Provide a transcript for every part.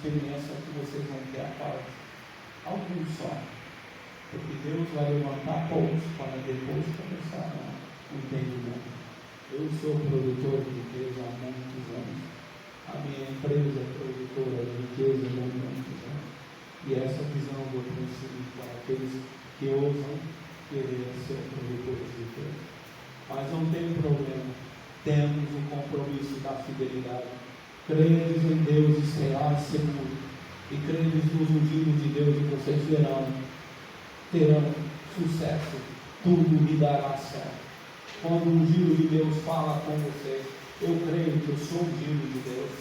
experiência que vocês vão ter a parte. Alguns só. Porque Deus vai levantar poucos para depois começar o entendimento. Eu sou produtor de riqueza há muitos anos. A minha empresa é produtora de riqueza há muitos anos. E essa visão eu transfiro para aqueles que ousam querer ser produtores de riqueza. Mas não tem problema. Temos o compromisso da fidelidade. Credes em Deus e será seguro. E credes nos ungidos de Deus e vocês terão sucesso. Tudo lhe dará certo. Quando o ungido de Deus fala com vocês, eu creio que eu sou ungido de Deus.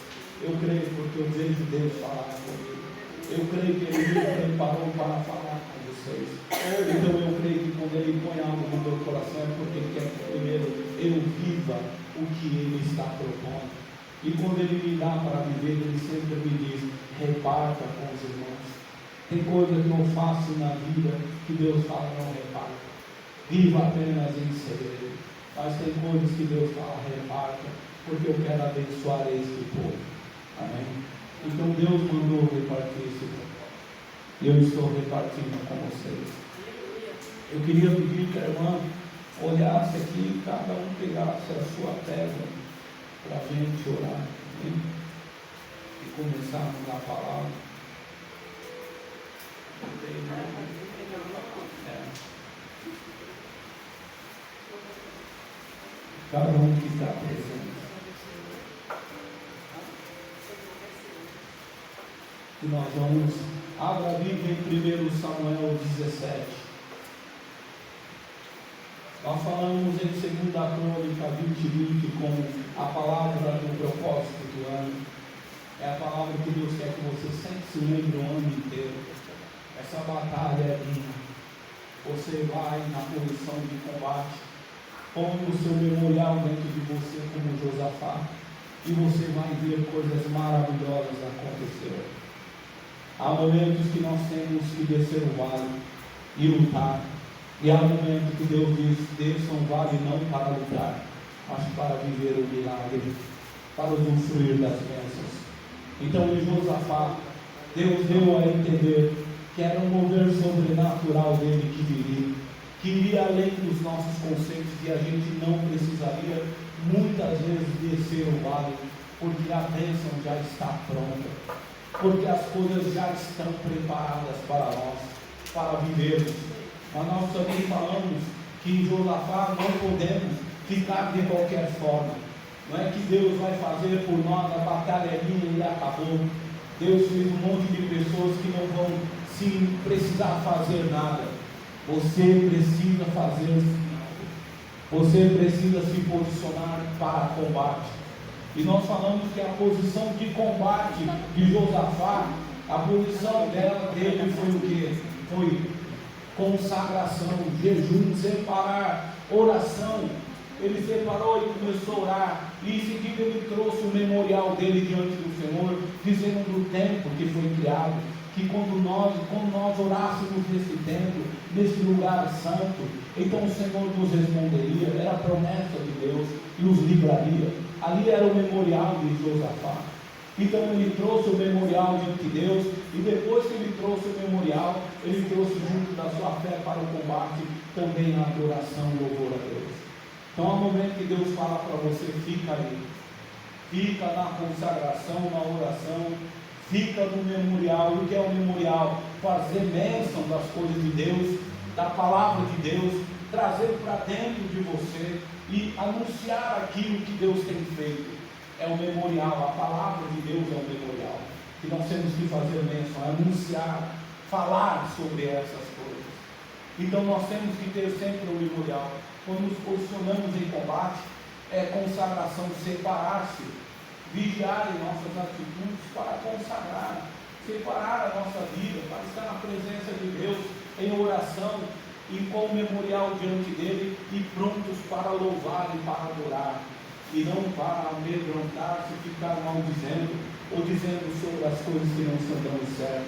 Eu creio porque eu vejo Deus falar comigo. Eu creio que Ele me preparou para falar com vocês. Então eu creio que quando Ele põe algo no meu coração é porque Ele quer que primeiro eu viva o que Ele está propondo. E quando Ele me dá para viver, Ele sempre me diz, reparta com os irmãos. Tem coisa que eu faço na vida que Deus fala, não reparta. Viva apenas em segredo. Mas tem coisas que Deus fala, reparta, porque eu quero abençoar este povo. Amém? Então Deus mandou repartir esse povo. E eu estou repartindo com vocês. Eu queria pedir que a irmã olhasse aqui, cada um pegasse a sua pedra para a gente orar. Amém? E começarmos a palavra. Cada um que está presente. E nós vamos, abra a Bíblia em 1 Samuel 17. Nós falamos em 2 Crônica 20:20 com a palavra do propósito do ano. É a palavra que Deus quer que você sempre se lembre o ano inteiro. Essa batalha é minha. Você vai na posição de combate. Põe o seu memorial dentro de você como Josafá. E você vai ver coisas maravilhosas acontecer. Há momentos que nós temos que descer o vale e lutar. E há momentos que Deus diz, desçam o vale não para lutar, mas para viver o milagre, para usufruir das bênçãos. Então em Josafá, Deus deu a entender que era um mover sobrenatural dele que viria. Que iria além dos nossos conceitos e a gente não precisaria muitas vezes descer o vale, porque a bênção já está pronta, porque as coisas já estão preparadas para nós, para vivermos. Mas nós também falamos que em Josafá não podemos ficar de qualquer forma. Não é que Deus vai fazer por nós, a batalha é minha e acabou. Deus fez um monte de pessoas que não vão sim precisar fazer nada. Você precisa fazer, você precisa se posicionar para combate. E nós falamos que a posição de combate de Josafá, a posição dele foi o quê? Foi consagração, jejum, separar, oração. Ele separou e começou a orar. E em seguida ele trouxe o memorial dele diante do Senhor, dizendo do templo que foi criado. Que quando nós orássemos nesse templo, nesse lugar santo, então o Senhor nos responderia, era a promessa de Deus, nos livraria. Ali era o memorial de Josafá. Então ele trouxe o memorial diante de Deus, e depois que ele trouxe o memorial, ele trouxe junto da sua fé para o combate, também a adoração e louvor a Deus. Então há um momento que Deus fala para você, fica ali, fica na consagração, na oração, fica no memorial. E o que é o memorial? Fazer bênção das coisas de Deus, da palavra de Deus, trazer para dentro de você e anunciar aquilo que Deus tem feito. É o memorial, a palavra de Deus é o memorial. E nós temos que fazer bênção, anunciar, falar sobre essas coisas. Então nós temos que ter sempre o memorial. Quando nos posicionamos em combate, é consagração, separar-se, vigiar em nossas atitudes para consagrar, separar a nossa vida, para estar na presença de Deus, em oração e com o memorial diante dele e prontos para louvar e para adorar, e não para amedrontar-se, ficar maldizendo ou dizendo sobre as coisas que não estão dando certo,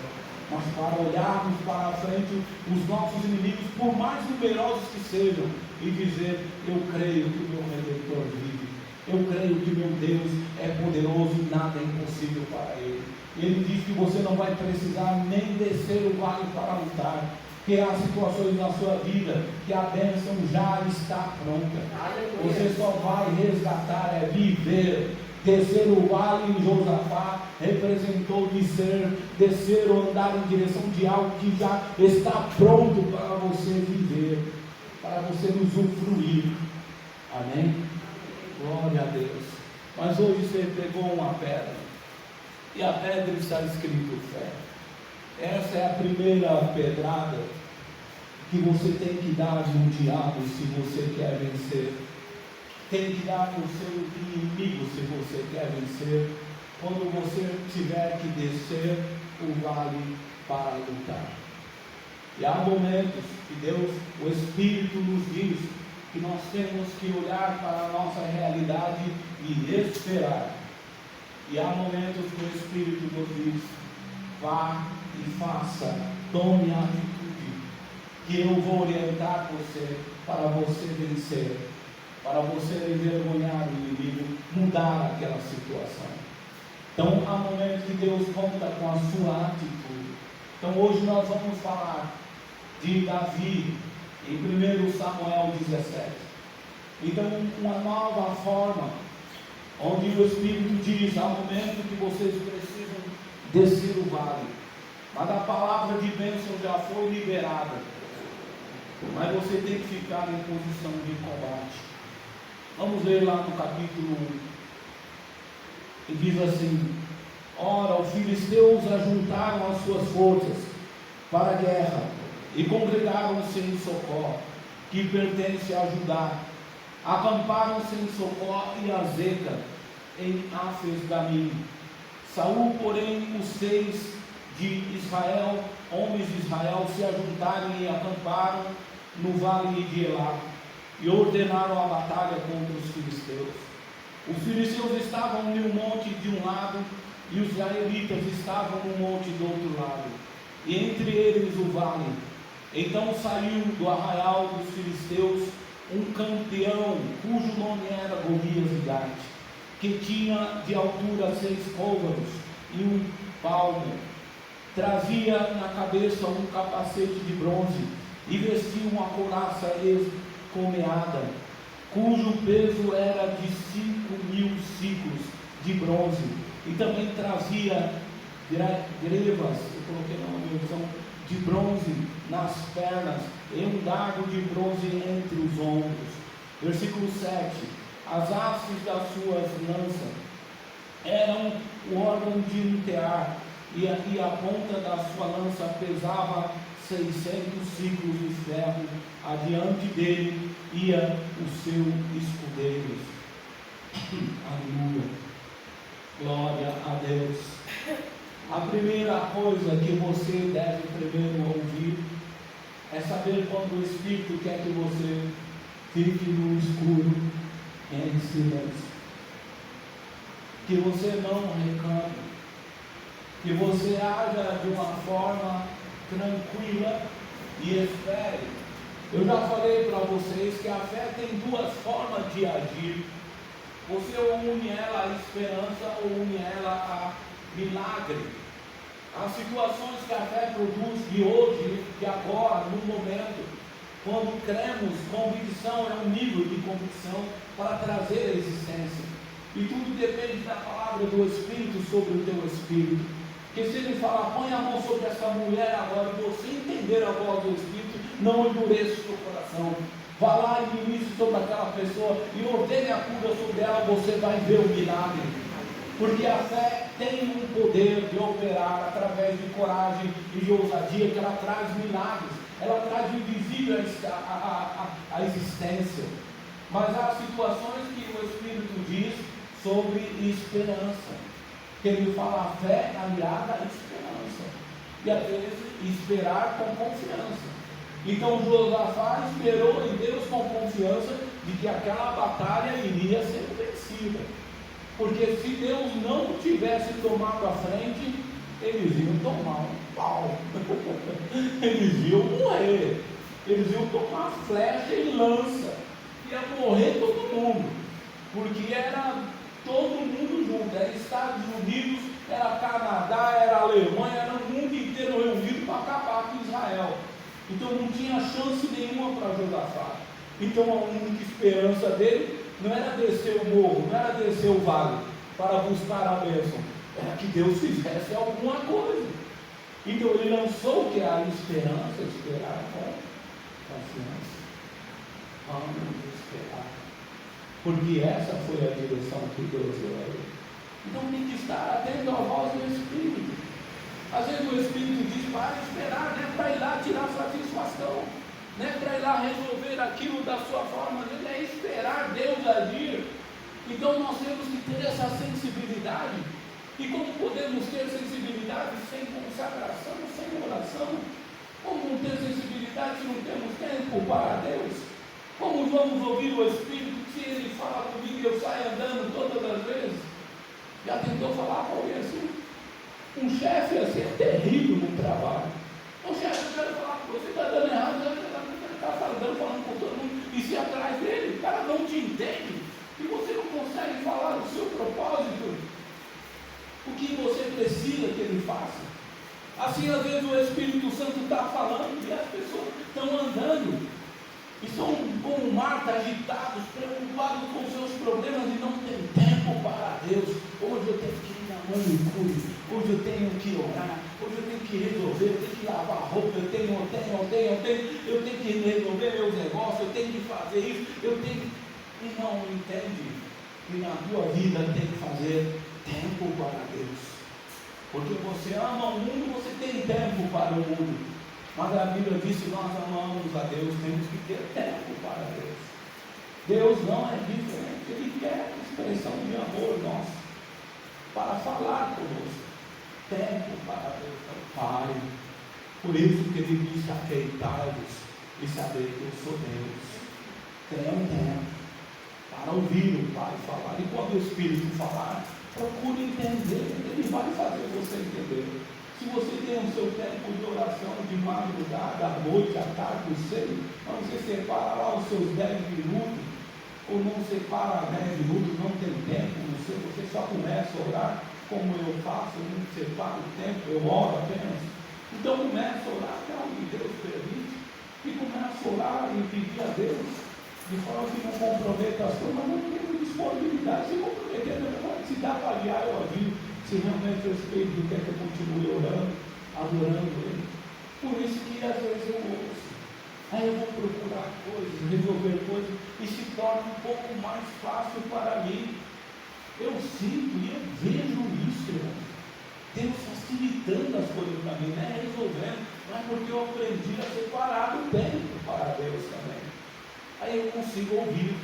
mas para olharmos para a frente os nossos inimigos, por mais numerosos que sejam, e dizer, eu creio que o meu Redentor vive, Eu creio que meu Deus é poderoso e nada é impossível para Ele. Ele diz que você não vai precisar nem descer o vale para lutar, que há situações na sua vida que a bênção já está pronta. Você só vai resgatar, é viver. Descer o vale em Josafá representou descer ou andar em direção de algo que já está pronto para você viver, para você usufruir. Amém? Glória a Deus. Mas hoje você pegou uma pedra, e a pedra está escrito fé. Essa é a primeira pedrada que você tem que dar no diabo se você quer vencer. Tem que dar no seu inimigo se você quer vencer, quando você tiver que descer o vale para lutar. E há momentos que Deus, o Espírito nos diz que nós temos que olhar para a nossa realidade e esperar. E há momentos que o Espírito nos diz: vá e faça, tome a atitude, que eu vou orientar você para você vencer, para você envergonhar o inimigo, mudar aquela situação. Então há momentos que Deus conta com a sua atitude. Então hoje nós vamos falar de Davi em 1 Samuel 17. Então uma nova forma, onde o Espírito diz: há momento que vocês precisam descer o vale, mas a palavra de bênção já foi liberada, mas você tem que ficar em posição de combate. Vamos ler lá no capítulo 1, e diz assim: ora, os filisteus ajuntaram as suas forças para a guerra, e congregaram-se em Socó, que pertence a Judá. Acamparam-se em Socó e Azeca, em Áfes-Damim. Saul, porém, os 6 de Israel, homens de Israel, se ajuntaram e acamparam no vale de Elá, e ordenaram a batalha contra os filisteus. Os filisteus estavam no monte de um lado, e os israelitas estavam no monte do outro lado, e entre eles o vale. Então saiu do arraial dos filisteus um campeão, cujo nome era Golias de Gate, que tinha de altura 6 côvados e 1 palmo. Trazia na cabeça um capacete de bronze, e vestia uma couraça escomeada, cujo peso era de 5.000 ciclos de bronze, e também trazia grevas, eu coloquei na minha versão, de bronze nas pernas, e um dardo de bronze entre os ombros. Versículo 7: as hastes das suas lanças eram o órgão de um tear, e a ponta da sua lança pesava 600 ciclos de ferro. Adiante dele ia o seu escudeiro. Aleluia, glória a Deus. A primeira coisa que você deve primeiro ouvir é saber quando o Espírito quer que você fique no escuro, em silêncio, que você não reclame, que você haja de uma forma tranquila e espere. Eu já falei para vocês que a fé tem 2 formas de agir. Você ou une ela à esperança ou une ela a milagre. As situações que a fé produz de hoje, de agora, no momento, quando cremos, convicção é um nível de convicção para trazer a existência. E tudo depende da palavra do Espírito sobre o teu espírito. Porque se ele falar: põe a mão sobre essa mulher agora, e você entender a voz do Espírito, não endureça o seu coração. Vá lá e ministre sobre aquela pessoa e ordene a cura sobre ela, você vai ver o milagre. Porque a fé tem um poder de operar através de coragem e de ousadia, que ela traz milagres, ela traz o invisível à existência. Mas há situações que o Espírito diz sobre esperança, que ele fala: a fé aliada à esperança, e às vezes esperar com confiança. Então Josafá esperou em Deus com confiança de que aquela batalha iria ser vencida. Porque se Deus não tivesse tomado a frente, eles iam tomar um pau. Eles iam morrer. Eles iam tomar flecha e lança. Ia morrer todo mundo. porque era todo mundo junto, era Estados Unidos, era Canadá, era Alemanha, era o mundo inteiro reunido para acabar com Israel. Então não tinha chance nenhuma para Josafá. Então a única esperança dele não era descer o morro, não era descer o vale para buscar a bênção, era que Deus fizesse alguma coisa. Então ele lançou que a esperança, esperar com paciência. Vamos esperar, porque essa foi a direção que Deus deu a ele. Então tem que estar atento à voz do Espírito. Às vezes o Espírito diz para esperar, não é para ir lá tirar satisfação, não é para ir lá resolver aquilo da sua forma, não é esperar Deus agir. Então nós temos que ter essa sensibilidade. E como podemos ter sensibilidade sem consagração, sem oração? Como ter sensibilidade se não temos tempo para Deus? Como vamos ouvir o Espírito se Ele fala comigo e eu saio andando todas as vezes? Já tentou falar com alguém assim? Um chefe assim é terrível no trabalho. O chefe, eu quero falar com você, está dando errado, está falando com todo mundo, e se atrás dele, o cara não te entende, e você não consegue falar o seu propósito, o que você precisa que ele faça. Assim, às vezes, o Espírito Santo está falando e as pessoas estão andando, e são como Marta, agitados, preocupados com seus problemas e não tem tempo para Deus. Hoje eu tenho que ir na manicure, hoje eu tenho que orar, hoje eu tenho que resolver, eu tenho que lavar roupa, eu tenho que resolver meus negócios, eu tenho que fazer isso, e não entende que na tua vida tem que fazer tempo para Deus. Porque você ama o mundo, você tem tempo para o mundo. Mas a Bíblia diz que nós amamos a Deus, temos que ter tempo para Deus. Deus não é diferente, Ele quer expressão de amor nosso, para falar conosco. Tempo para Deus, Pai. Por isso que Ele diz: aqueitai-vos e saber que eu sou Deus. Tenham tempo para ouvir o Pai falar. E quando o Espírito falar, procure entender, Ele vai fazer você entender. Se você tem o seu tempo de oração de madrugada, à noite, à tarde, cedo, não você separa lá os seus 10 minutos, ou não separa 10 minutos, não tem tempo, você só começa a orar, como eu faço, eu não separo o tempo, eu oro apenas. Então começa a orar até onde Deus permite, e começa a orar e pedir a Deus, de forma que não comprometa as coisas, mas não tem disponibilidade. Se comprometer, se dá para aliar eu agir. Se realmente o Espírito quer que eu continue orando, adorando Ele. Por isso que às vezes eu ouço. Aí eu vou procurar coisas, resolver coisas, e se torna um pouco mais fácil para mim. Eu sinto e eu vejo isso, irmão. Deus facilitando as coisas para mim, não é resolvendo, mas porque eu aprendi a separar o tempo para Deus também. Aí eu consigo ouvir,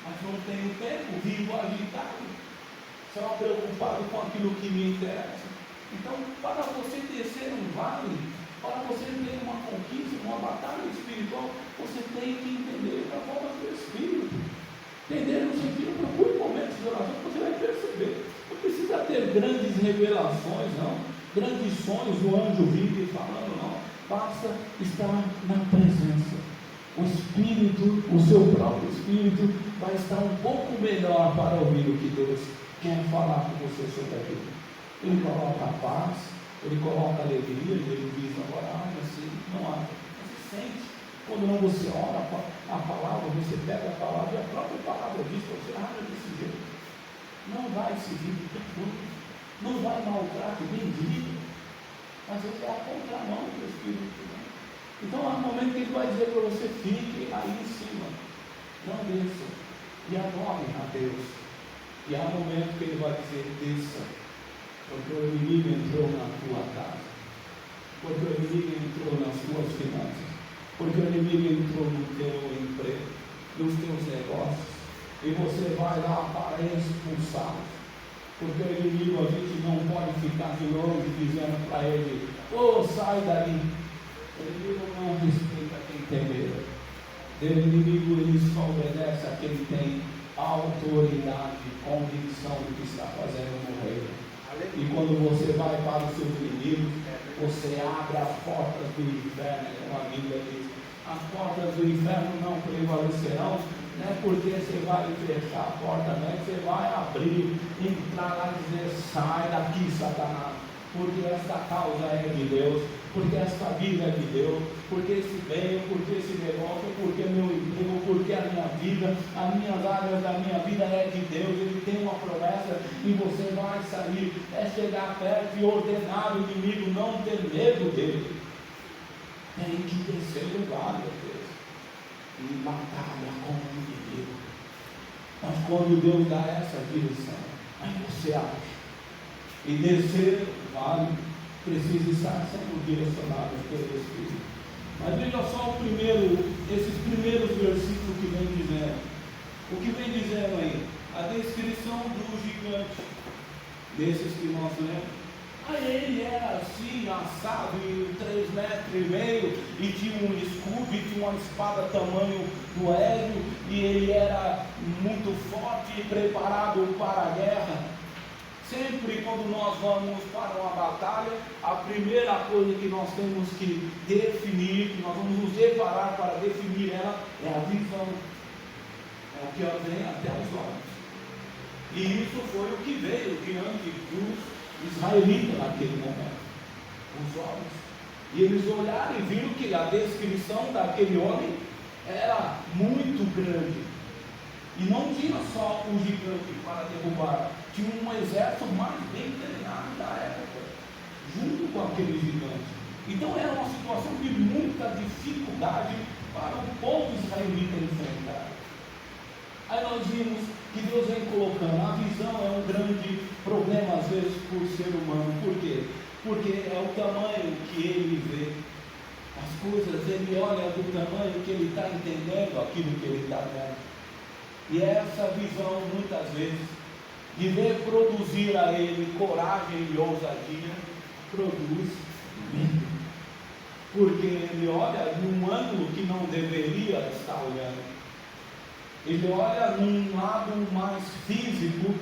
mas não tenho tempo, vivo agitado. Só preocupado com aquilo que me interessa. Então, para você descer um vale, para você ter uma conquista, uma batalha espiritual, você tem que entender a forma do Espírito. Entender no sentido, procure momentos de oração, você vai perceber. Não precisa ter grandes revelações, não. Grandes sonhos, o anjo vindo e falando, não. Basta estar na presença. O Espírito, o seu próprio Espírito, vai estar um pouco melhor para ouvir o que Deus quer falar com você sobre aquilo. Ele coloca a paz, Ele coloca a alegria, Ele diz agora, assim, não há. Você sente, quando não você ora a palavra, você pega a palavra e a própria palavra diz para você, desse jeito. Não vai seguir de tudo, não vai maltrato, bem dito, mas ele é a contramão do Espírito. Né? Então há um momento que Ele vai dizer para você, fique aí em cima, não desça, e adore a Deus. E há um momento que Ele vai dizer, desça, porque o inimigo entrou na tua casa, porque o inimigo entrou nas tuas finanças, porque o inimigo entrou no teu emprego, nos teus negócios, e você vai lá para expulsá-los, porque o inimigo, a gente não pode ficar de longe dizendo para ele, sai daí. O inimigo não respeita quem tem medo. O inimigo, ele só obedece a quem tem autoridade, convicção do que está fazendo no reino. E quando você vai para os seus inimigos, você abre as portas do inferno, como a Bíblia diz. As portas do inferno não prevalecerão Não é porque você vai fechar a porta, não é que você vai abrir, entrar lá e dizer, sai daqui, Satanás, porque esta causa é de Deus, porque esta vida é de Deus, porque esse bem, porque esse negócio, porque meu emprego, porque a minha vida, as minhas áreas da minha vida é de Deus. Ele tem uma promessa e você vai sair, é chegar perto e ordenar o inimigo, não ter medo dele. Tem que descer do lugar, meu Deus, e batalha com o inimigo. Mas quando Deus dá essa direção, aí você age. E descer o vale precisa estar sendo direcionado pelo Espírito. Mas veja só esses primeiros versículos que vem dizendo. O que vem dizendo aí? A descrição do gigante, desses que nós lemos. Aí ele era assim, assado, 3,5 metros, e tinha um escudo, e tinha uma espada tamanho do Hélio, e ele era muito forte e preparado para a guerra. Sempre quando nós vamos para uma batalha, a primeira coisa que nós temos que definir, que nós vamos nos deparar para definir ela, é a visão. É o que vem até os olhos. E isso foi o que veio diante dos israelitas naquele momento. Os olhos. E eles olharam e viram que a descrição daquele homem era muito grande. E não tinha só o gigante para derrubar, tinha um exército mais bem treinado da época, junto com aquele gigante. Então era uma situação de muita dificuldade para o povo israelita enfrentar. Aí nós vimos que Deus vem colocando, a visão é um grande problema às vezes para o ser humano. Por quê? Porque é o tamanho que ele vê as coisas, ele olha do tamanho que ele está entendendo aquilo que ele está vendo. E essa visão, muitas vezes, de ver produzir a ele coragem e ousadia, produz medo. Porque ele olha num ângulo que não deveria estar olhando. Ele olha num lado mais físico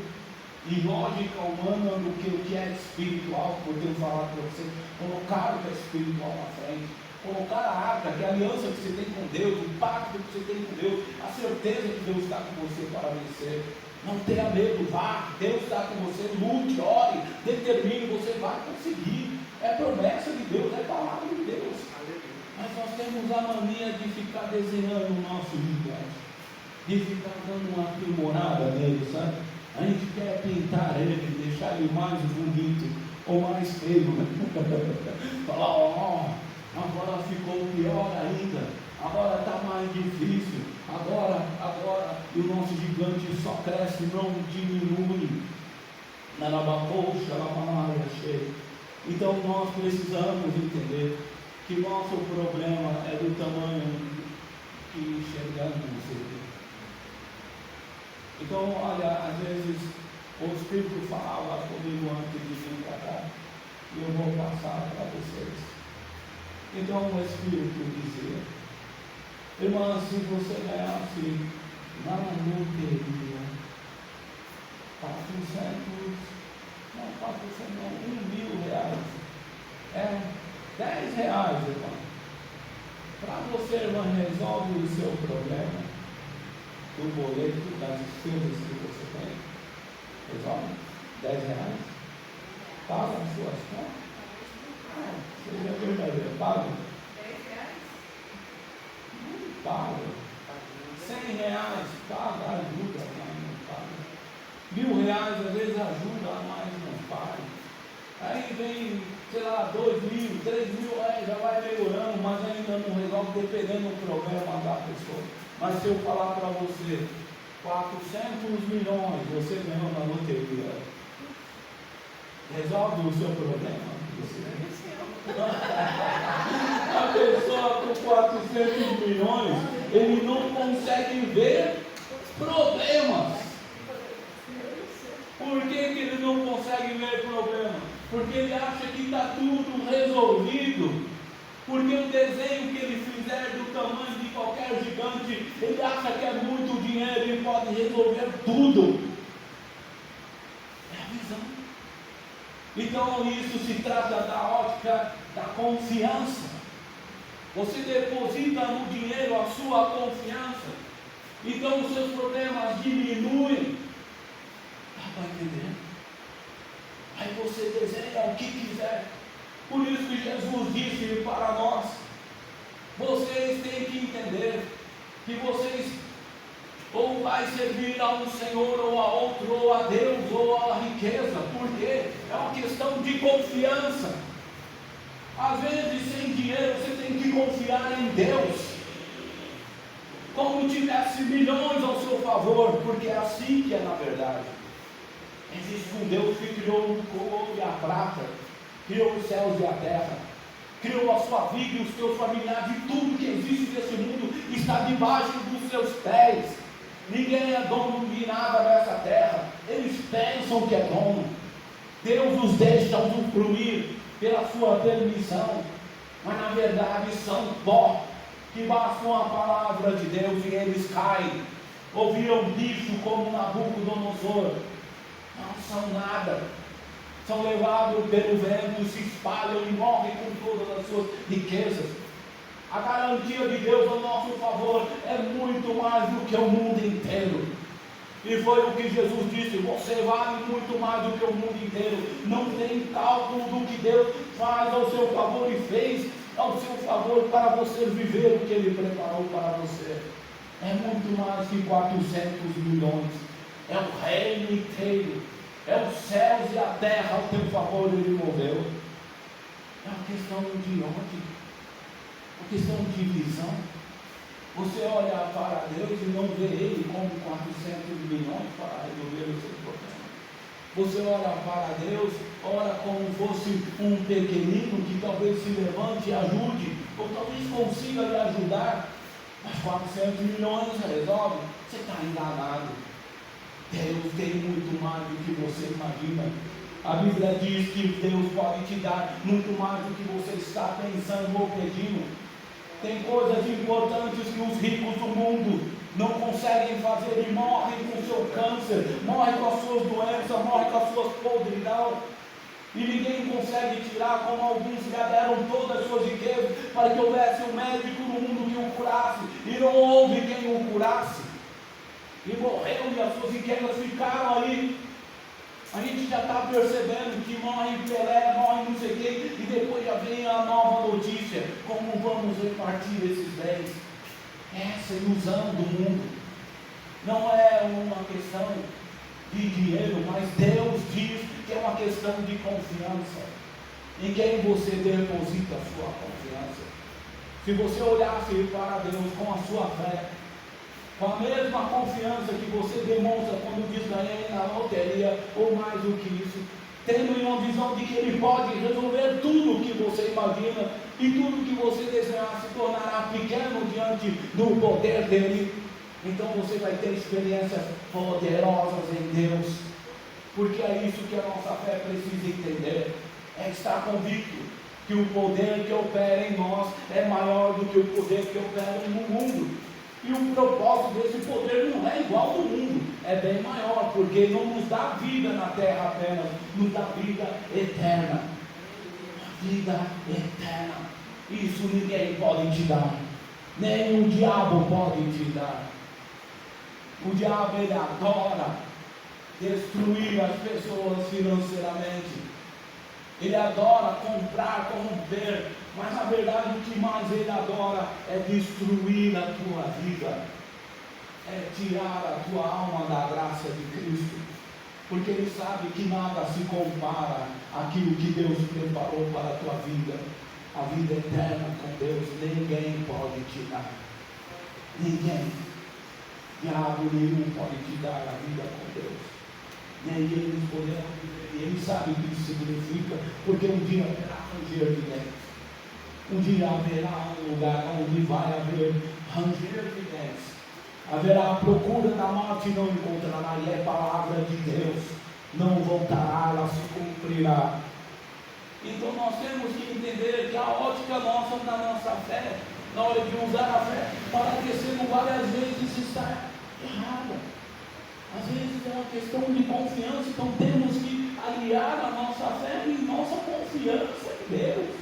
e lógica humana do que o que é espiritual. Podemos falar para você, colocar o que é espiritual na frente. Colocar a arca, que é a aliança que você tem com Deus, o pacto que você tem com Deus, a certeza que Deus está com você para vencer. Não tenha medo, vá, Deus está com você, lute, ore, determine, você vai conseguir. É promessa de Deus, é palavra de Deus. Mas nós temos a mania de ficar desenhando o nosso gigante, de ficar dando uma aprimorada nele, sabe? A gente quer pintar ele, deixar ele mais bonito ou mais feio. Falar, agora ficou pior ainda, agora está mais difícil, agora, e o nosso gigante só cresce, não diminui. Então nós precisamos entender que nosso problema é do tamanho que enxergamos ele. Então, olha, às vezes o Espírito falava comigo antes de vir para cá, e eu vou passar para vocês. Então o Espírito dizia, irmã, se você ganhasse na loteria 1.000 reais, é 10 reais, irmã. Para você, irmã, resolve o seu problema do boleto, das despesas que você tem. Resolve 10 reais. Paga as suas contas. Seja verdadeiro, paga. 10 reais? Paga. 100 reais, paga, ajuda, mas não paga. 1.000 reais às vezes ajuda, mas não paga. Aí vem, sei lá, 2.000, 3.000, já vai melhorando, mas ainda não resolve, dependendo do problema da pessoa. Mas se eu falar para você, 400 milhões você ganhou na loteria, resolve o seu problema? A pessoa com 400 milhões, ele não consegue ver problemas. Por que ele não consegue ver problemas? Porque ele acha que está tudo resolvido. Porque o desenho que ele fizer do tamanho de qualquer gigante, ele acha que é muito dinheiro e pode resolver tudo. É a visão. Então isso se trata da ótica da confiança. Você deposita no dinheiro a sua confiança. Então os seus problemas diminuem. Dá para entender? Aí você desenha o que quiser. Por isso que Jesus disse para nós: vocês têm que entender que vocês ou vai servir a um Senhor ou a outro, ou a Deus ou a riqueza, porque é uma questão de confiança. Às vezes sem dinheiro você tem que confiar em Deus, como tivesse milhões ao seu favor, porque é assim que é na verdade. Existe um Deus que criou o ouro e a prata, criou os céus e a terra, criou a sua vida e os seus familiares, e tudo que existe nesse mundo está debaixo dos seus pés. Ninguém é dono de nada nessa terra. Eles pensam que é dono. Deus os deixa usufruir pela sua permissão, mas na verdade são pó, que bastam a palavra de Deus e eles caem, ou viram bicho como Nabucodonosor. Não são nada, são levados pelo vento, se espalham e morrem com todas as suas riquezas. A garantia de Deus ao nosso favor é muito mais do que o mundo inteiro. E foi o que Jesus disse: você vale muito mais do que o mundo inteiro. Não tem cálculo do que Deus faz ao seu favor e fez ao seu favor para você viver o que Ele preparou para você. É muito mais que 400 milhões. É o reino inteiro. É os céus e a terra ao teu favor Ele moveu. É uma questão de onde? Uma questão de visão. Você olha para Deus e não vê Ele como 400 milhões para resolver o seu problema. Você olha para Deus, ora como fosse um pequenino que talvez se levante e ajude, ou talvez consiga lhe ajudar, mas 400 milhões resolve. Você está enganado. Deus tem muito mais do que você imagina. A Bíblia diz que Deus pode te dar muito mais do que você está pensando ou pedindo. Tem coisas importantes que os ricos do mundo não conseguem fazer e morrem com o seu câncer, morrem com as suas doenças, morrem com as suas podridão. E ninguém consegue tirar, como alguns já deram todas as suas riquezas para que houvesse um médico no mundo que o curasse, e não houve quem o curasse. E morreu e as suas riquezas ficaram aí. A gente já está percebendo que morre Pelé, morre não sei quem, e depois já vem a nova notícia: como vamos repartir esses bens? Essa ilusão do mundo não é uma questão de dinheiro, mas Deus diz que é uma questão de confiança. Em quem você deposita a sua confiança? Se você olhasse para Deus com a sua fé, com a mesma confiança que você demonstra quando diz ganhei na loteria, ou mais do que isso, tendo uma visão de que Ele pode resolver tudo o que você imagina, e tudo que você desejar se tornará pequeno diante do poder dEle, então você vai ter experiências poderosas em Deus, porque é isso que a nossa fé precisa entender, é estar convicto que o poder que opera em nós é maior do que o poder que opera no mundo. E o propósito desse poder não é igual ao do mundo, é bem maior, porque não nos dá vida na terra apenas, nos dá vida eterna. Vida eterna. Isso ninguém pode te dar, nem o diabo pode te dar. O diabo, ele adora destruir as pessoas financeiramente. Ele adora comprar, corromper, mas na verdade o que mais ele adora é destruir a tua vida, é tirar a tua alma da graça de Cristo, porque ele sabe que nada se compara àquilo que Deus preparou para a tua vida, a vida eterna com Deus. Ninguém pode te dar, ninguém, diabo nenhum pode te dar a vida com Deus, nem eles poderão viver. E ele sabe o que isso significa, porque um dia haverá ranger de dentes, um dia haverá um lugar onde vai haver ranger de dentes, haverá a procura da morte e não encontrará, e é palavra de Deus, não voltará, ela se cumprirá. Então nós temos que entender que a ótica nossa da nossa fé, na hora de usar a fé, parecendo várias vezes está errada. Às vezes é uma questão de confiança, então temos que aliar a nossa fé e nossa confiança em Deus.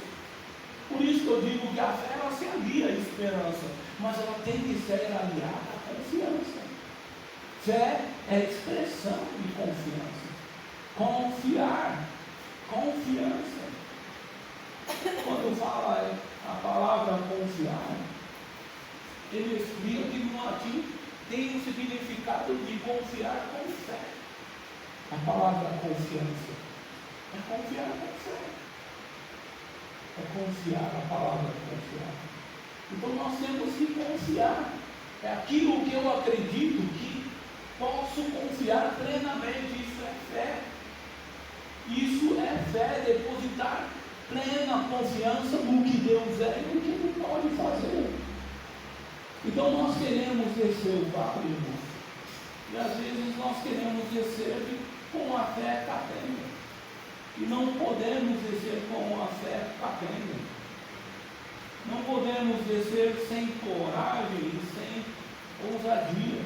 Por isso que eu digo que a fé ela se alia à esperança, mas ela tem que ser aliada à Confiança. Fé é expressão de confiança. Confiar. Confiança. Quando fala a palavra confiar, ele explica que no latim tem o significado de confiar com fé. A palavra confiança é confiar com fé. É confiar, a palavra confiar. Então nós temos que confiar. É aquilo que eu acredito que posso confiar plenamente. Isso é fé. Isso é fé, depositar plena confiança no que Deus é e no que Ele pode fazer. Então nós queremos descer o vale, irmão. E às vezes nós queremos descer com a fé capenga. E não podemos descer com a fé capenga. Não podemos descer sem coragem e sem ousadia.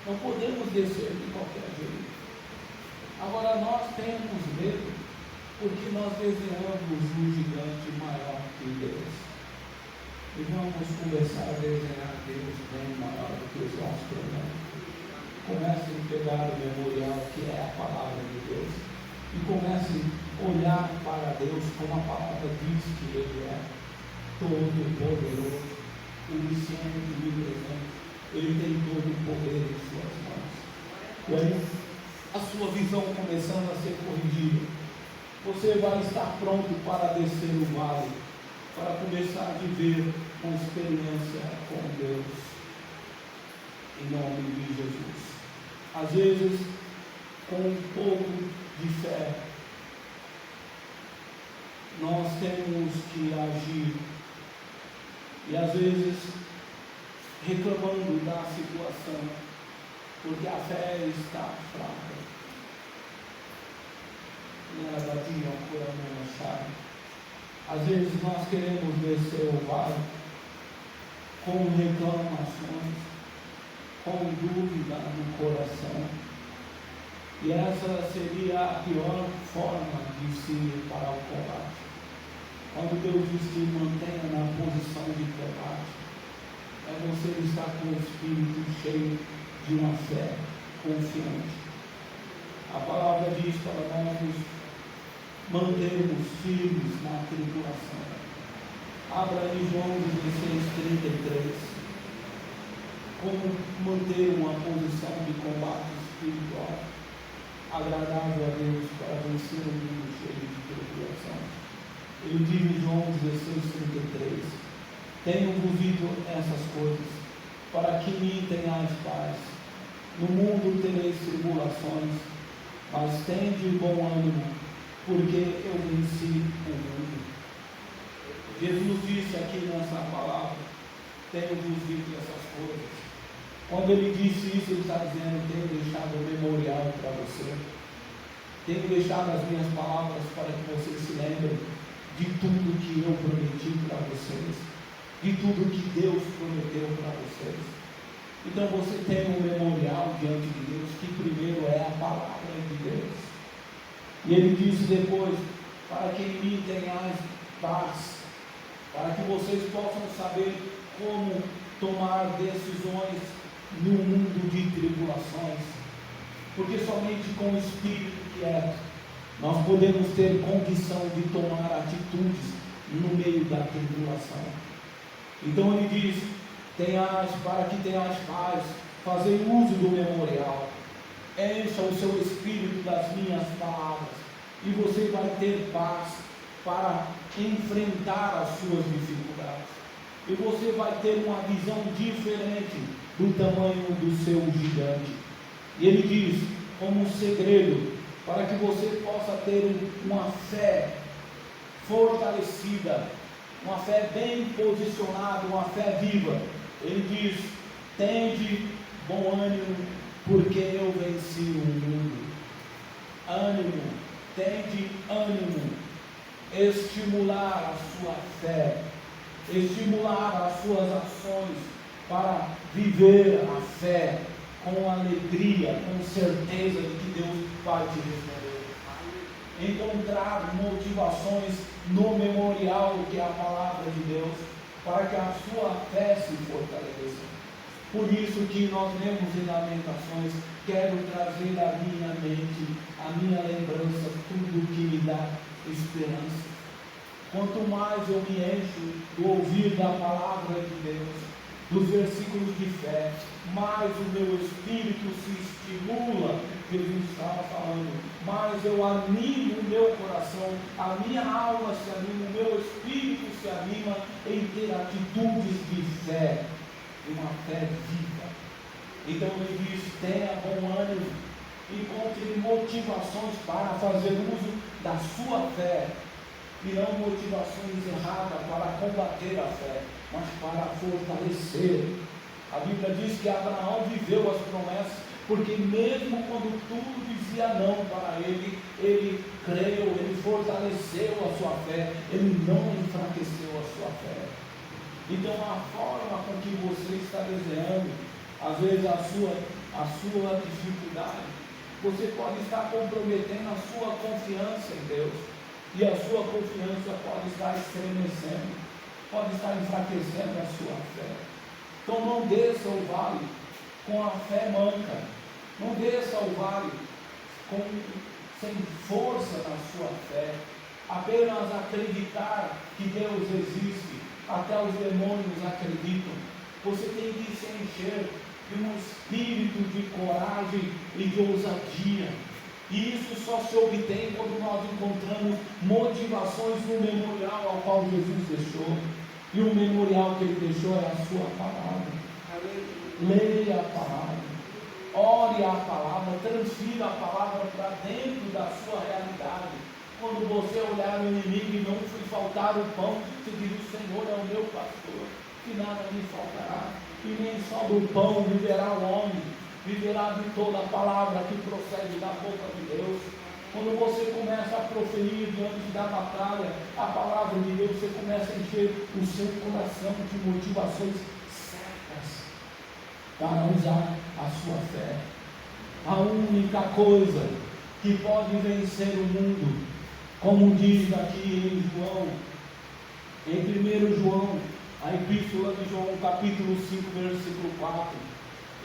Não podemos descer de qualquer jeito. Agora nós temos medo porque nós desenhamos um gigante maior que Deus. E vamos começar a desenhar Deus bem maior do que os nossos problemas. Comecem a pegar o memorial que é a palavra de Deus. E comecem a olhar para Deus como a palavra diz que Ele é. Todo poderoso, onisciente, onipresente. Ele tem todo o poder em suas mãos. E aí, a sua visão começando a ser corrigida, você vai estar pronto para descer o vale, para começar a viver uma experiência com Deus, em nome de Jesus. Às vezes, com um pouco de fé, nós temos que agir, e às vezes reclamando da situação, porque a fé está fraca. Às vezes nós queremos descer o vale com reclamações, com dúvida no coração, e essa seria a pior forma de se ir para o combate. Quando Deus diz que mantenha na posição de combate, é você estar com o espírito cheio de uma fé confiante. A palavra diz para nós nos mantermos firmes na tribulação. Abra aí João 16:33. Como manter uma posição de combate espiritual agradável a Deus para vencer o mundo cheio de tribulação. Ele diz em João 16:33: tenho-vos dito essas coisas, para que em mim tenhais paz. No mundo tereis tribulações, mas tende bom ânimo, porque eu venci o mundo. Jesus disse aqui nessa palavra: tenho-vos dito essas coisas. Quando ele disse isso, ele está dizendo: tenho deixado o memorial para você. Tenho deixado as minhas palavras para que vocês se lembrem de tudo que eu prometi para vocês, de tudo que Deus prometeu para vocês. Então você tem um memorial diante de Deus, que primeiro é a palavra de Deus. E ele diz depois: para que em mim tenhais paz, para que vocês possam saber como tomar decisões no mundo de tribulações, porque somente com o espírito quieto nós podemos ter condição de tomar atitudes no meio da tribulação. Então ele diz: para que tenhais paz, fazei uso do memorial, encha o seu espírito das minhas palavras, e você vai ter paz para enfrentar as suas dificuldades, e você vai ter uma visão diferente do tamanho do seu gigante. E ele diz, como um segredo, para que você possa ter uma fé fortalecida, uma fé bem posicionada, uma fé viva. Ele diz: tende bom ânimo, porque eu venci o mundo. Ânimo, tende ânimo, estimular a sua fé, estimular as suas ações para viver a fé com alegria, com certeza de que Deus vai te responder. Encontrar motivações no memorial que é a palavra de Deus, para que a sua fé se fortaleça. Por isso que nós lemos em Lamentações: quero trazer à minha mente, à minha lembrança, tudo que me dá esperança. Quanto mais eu me encho do ouvir da palavra de Deus, dos versículos de fé, mais o meu espírito se estimula, Jesus estava falando, mais eu animo o meu coração, a minha alma se anima, o meu espírito se anima em ter atitudes de fé, uma fé viva. Então ele diz: tenha bom ânimo, encontre motivações para fazer uso da sua fé, e não motivações erradas para combater a fé, mas para fortalecer. A Bíblia diz que Abraão viveu as promessas, porque mesmo quando tudo dizia não para ele, ele creu, ele fortaleceu a sua fé, ele não enfraqueceu a sua fé. Então a forma com que você está desenhando, às vezes a sua dificuldade, você pode estar comprometendo a sua confiança em Deus, e a sua confiança pode estar estremecendo, pode estar enfraquecendo a sua fé. Então não desça o vale com a fé manca, não desça o vale sem força na sua fé, apenas acreditar que Deus existe. Até os demônios acreditam. Você tem que se encher de um espírito de coragem e de ousadia. E isso só se obtém quando nós encontramos motivações no memorial ao qual Jesus deixou. E o memorial que ele deixou é a sua palavra. Leia a palavra, ore a palavra, transfira a palavra para dentro da sua realidade. Quando você olhar o inimigo e não faltar o pão, você diz: o Senhor é o meu pastor, que nada me faltará. E nem só do pão viverá o homem, viverá de toda a palavra que procede da boca de Deus. Quando você começa a proferir diante da batalha a palavra de Deus, você começa a encher o seu coração de motivações certas para usar a sua fé. A única coisa que pode vencer o mundo, como diz aqui em João, em 1 João, a epístola de João, capítulo 5, versículo 4,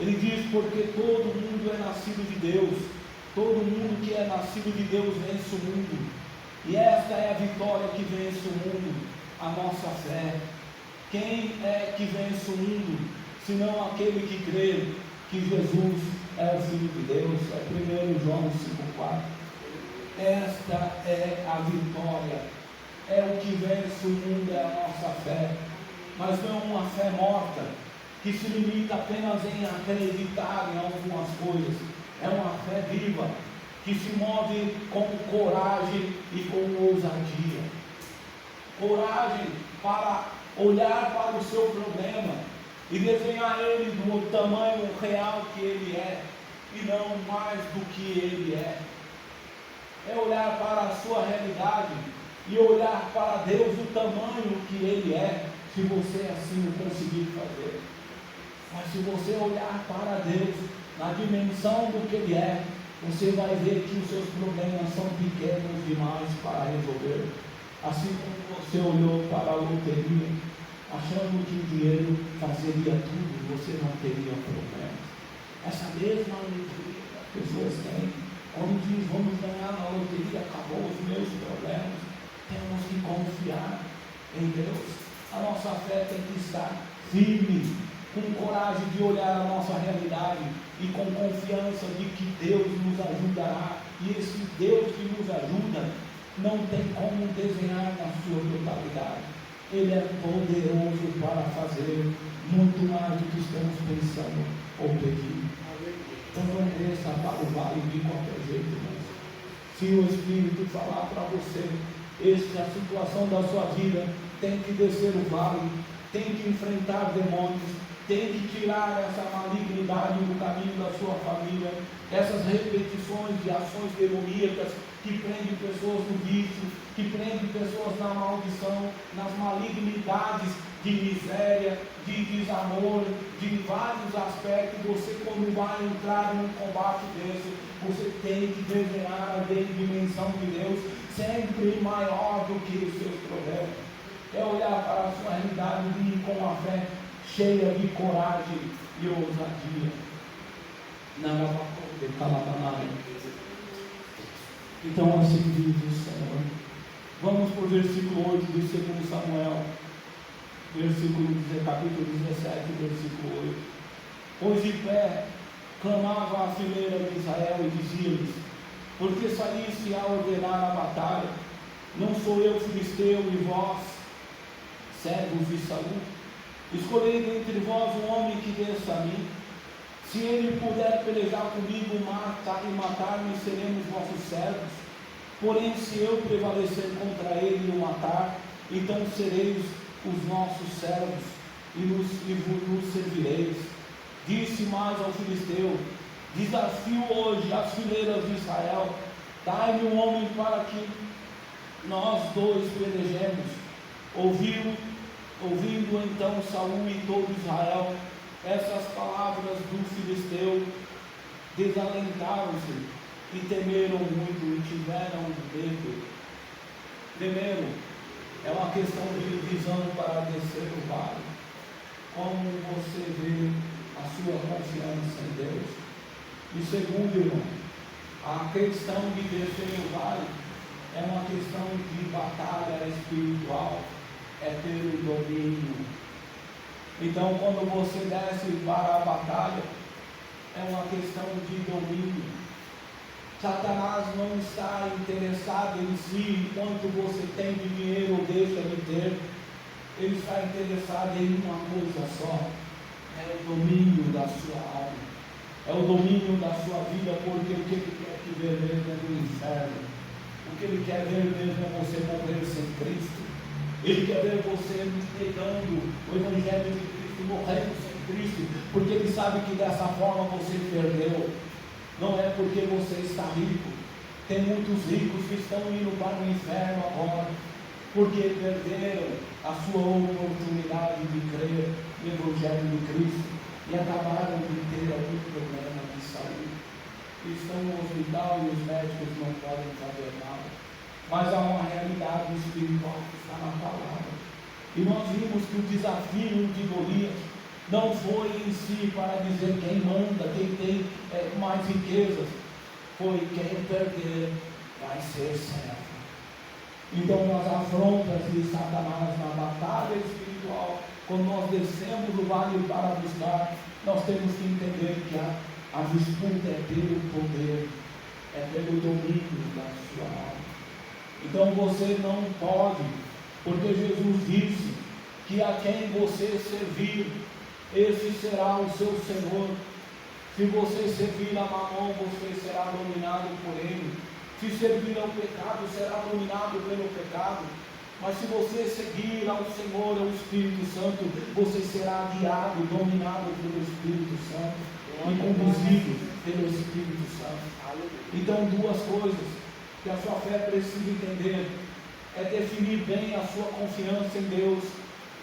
ele diz: porque todo mundo é nascido de Deus, todo mundo que é nascido de Deus vence o mundo, e esta é a vitória que vence o mundo, a nossa fé. Quem é que vence o mundo, senão aquele que crê que Jesus é o Filho de Deus? É 1 João 5,4. Esta é a vitória, é o que vence o mundo, é a nossa fé. Mas não uma fé morta, que se limita apenas em acreditar em algumas coisas. É uma fé viva, que se move com coragem e com ousadia. Coragem para olhar para o seu problema e desenhar ele do tamanho real que ele é, e não mais do que ele é. É olhar para a sua realidade e olhar para Deus do tamanho que ele é, se você assim o conseguir fazer. Mas se você olhar para Deus na dimensão do que ele é, você vai ver que os seus problemas são pequenos demais para resolver. Assim como você olhou para a loteria, achando que o dinheiro fazeria tudo, você não teria problemas. Essa mesma alegria que as pessoas têm quando diz: vamos ganhar na loteria, acabou os meus problemas. Temos que confiar em Deus. A nossa fé tem que estar firme, com coragem de olhar a nossa realidade e com confiança de que Deus nos ajudará. E esse Deus que nos ajuda não tem como desenhar na sua totalidade. Ele é poderoso para fazer muito mais do que estamos pensando ou pedindo. Então não desça para o vale de qualquer jeito, irmãos. Se o Espírito falar para você, esta é a situação da sua vida, tem que descer o vale, tem que enfrentar demônios, tem que tirar essa malignidade do caminho da sua família, essas repetições de ações demoníacas que prendem pessoas no vício, que prendem pessoas na maldição, nas malignidades de miséria, de desamor, de vários aspectos. Você, quando vai entrar num combate desse, você tem que desenhar a dimensão de Deus sempre maior do que os seus problemas. É olhar para a sua realidade e com a fé cheia de coragem e ousadia. Então assim diz o Senhor. Vamos para o versículo 8 do 2 Samuel, capítulo 17, versículo 8. Pois de pé clamava a fileira de Israel e dizia-lhes: porque saísse a ordenar a batalha? Não sou eu filisteu e vós, servos de Saul? Escolhei dentre vós um homem que desça a mim. Se ele puder pelejar comigo e matar-me, seremos vossos servos. Porém, se eu prevalecer contra ele e o matar, então sereis os nossos servos e nos servireis. Disse mais ao filisteu: desafio hoje as fileiras de Israel, dai-me um homem para que nós dois pelejemos. Ouvindo então Saul e todo Israel essas palavras do filisteu, desalentaram-se e temeram muito e tiveram medo. Primeiro, é uma questão de visão para descer o vale. Como você vê a sua confiança em Deus? E segundo, irmão, a questão de descer o vale é uma questão de batalha espiritual, é ter o domínio. Então, quando você desce para a batalha, é uma questão de domínio. Satanás não está interessado em si, quanto você tem de dinheiro ou deixa de ter. Ele está interessado em uma coisa só: é o domínio da sua alma, é o domínio da sua vida, porque o que ele quer te ver mesmo é no inferno. O que ele quer ver mesmo é você morrer sem Cristo. Ele quer ver você pregando o Evangelho de Cristo, morrendo sem Cristo, porque ele sabe que dessa forma você perdeu. Não é porque você está rico. Tem muitos ricos que estão indo para o inferno agora, porque perderam a sua oportunidade de crer no Evangelho de Cristo e acabaram de ter algum problema de saúde. Estão no hospital e os médicos não podem fazer nada. Mas há uma realidade espiritual que está na palavra. E nós vimos que o desafio de Golias não foi em si para dizer quem manda, quem tem mais riquezas. Foi quem perder vai ser servo. Então, nas afrontas de Satanás, na batalha espiritual, quando nós descemos do vale para buscar, nós temos que entender que a disputa é pelo poder, é pelo domínio da sua alma. Então você não pode, porque Jesus disse que a quem você servir, esse será o seu Senhor. Se você servir a Mamon, você será dominado por ele. Se servir ao pecado, será dominado pelo pecado. Mas se você seguir ao Senhor, ao Espírito Santo, você será guiado, dominado pelo Espírito Santo e conduzido pelo Espírito Santo. Então, duas coisas que a sua fé precisa entender: é definir bem a sua confiança em Deus,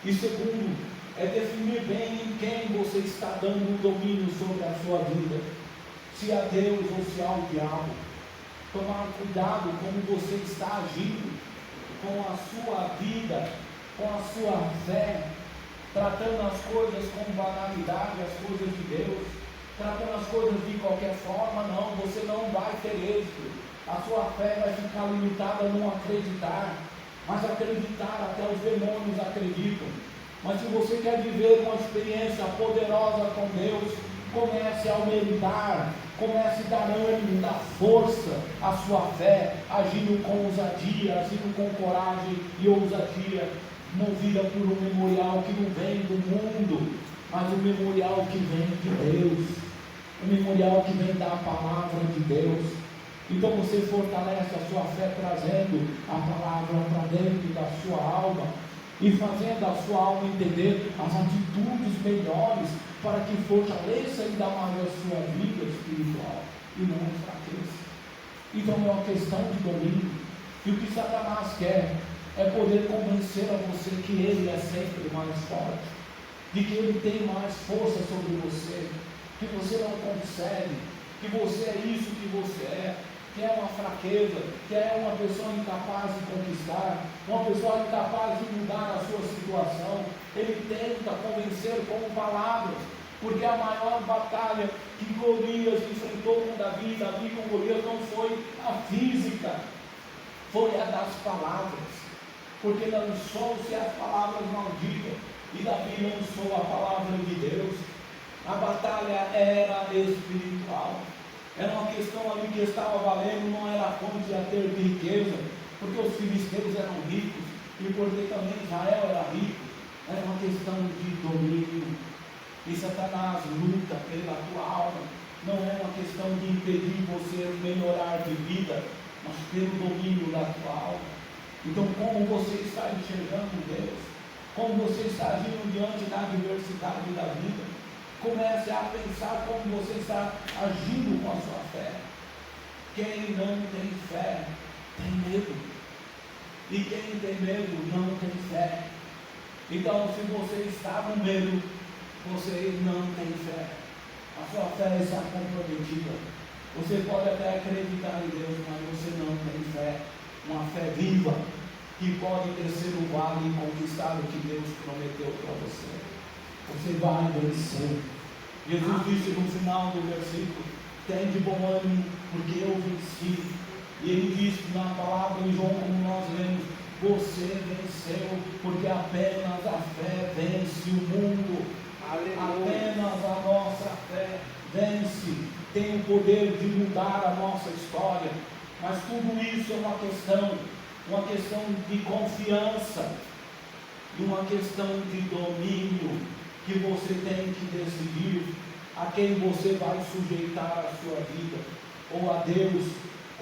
e segundo, é definir bem em quem você está dando o domínio sobre a sua vida, se a Deus ou se ao diabo. Tomar cuidado como você está agindo com a sua vida, com a sua fé, tratando as coisas com banalidade, as coisas de Deus, tratando as coisas de qualquer forma. Não, você não vai ter êxito. A sua fé vai ficar limitada a não acreditar, mas acreditar, até os demônios acreditam. Mas se você quer viver uma experiência poderosa com Deus, comece a aumentar, comece a dar ânimo, dar força à sua fé, agindo com ousadia, agindo com coragem e ousadia, movida por um memorial que não vem do mundo, mas um memorial que vem de Deus, um memorial que vem da palavra de Deus. Então você fortalece a sua fé trazendo a palavra para dentro da sua alma e fazendo a sua alma entender as atitudes melhores para que fortaleça ainda mais a sua vida espiritual e não enfraqueça. Então é uma questão de domínio. E o que Satanás quer é poder convencer a você que ele é sempre mais forte, de que ele tem mais força sobre você, que você não consegue, que você é isso que você é, que é uma fraqueza, que é uma pessoa incapaz de conquistar, uma pessoa incapaz de mudar a sua situação. Ele tenta convencer com palavras, Porque a maior batalha que Golias enfrentou com Davi com Golias, não foi a física, foi a das palavras. Porque lançou-se as palavras malditas, e Davi lançou a palavra de Deus. A batalha era espiritual. Era uma questão ali que estava valendo, não era a fonte de ter riqueza, porque os filisteus eram ricos, e porque também Israel era rico. Era uma questão de domínio. E Satanás luta pela tua alma. Não é uma questão de impedir você melhorar de vida, mas pelo domínio da tua alma. Então, como você está enxergando Deus, como você está agindo diante da adversidade da vida, comece a pensar como você está agindo com a sua fé. Quem não tem fé tem medo, e quem tem medo não tem fé. Então, se você está com medo, você não tem fé. A sua fé está comprometida. Você pode até acreditar em Deus, mas você não tem fé. Uma fé viva, que pode descer o vale e conquistar o que Deus prometeu para você. Você vai vencer. Jesus disse no final do versículo: tem de bom ânimo, porque eu venci. E ele disse na palavra em João, como nós lemos: você venceu, porque apenas a fé vence o mundo. Aleluia. Apenas a nossa fé vence, tem o poder de mudar a nossa história. Mas tudo isso é uma questão de confiança, e uma questão de domínio, que você tem que decidir a quem você vai sujeitar a sua vida, ou a Deus,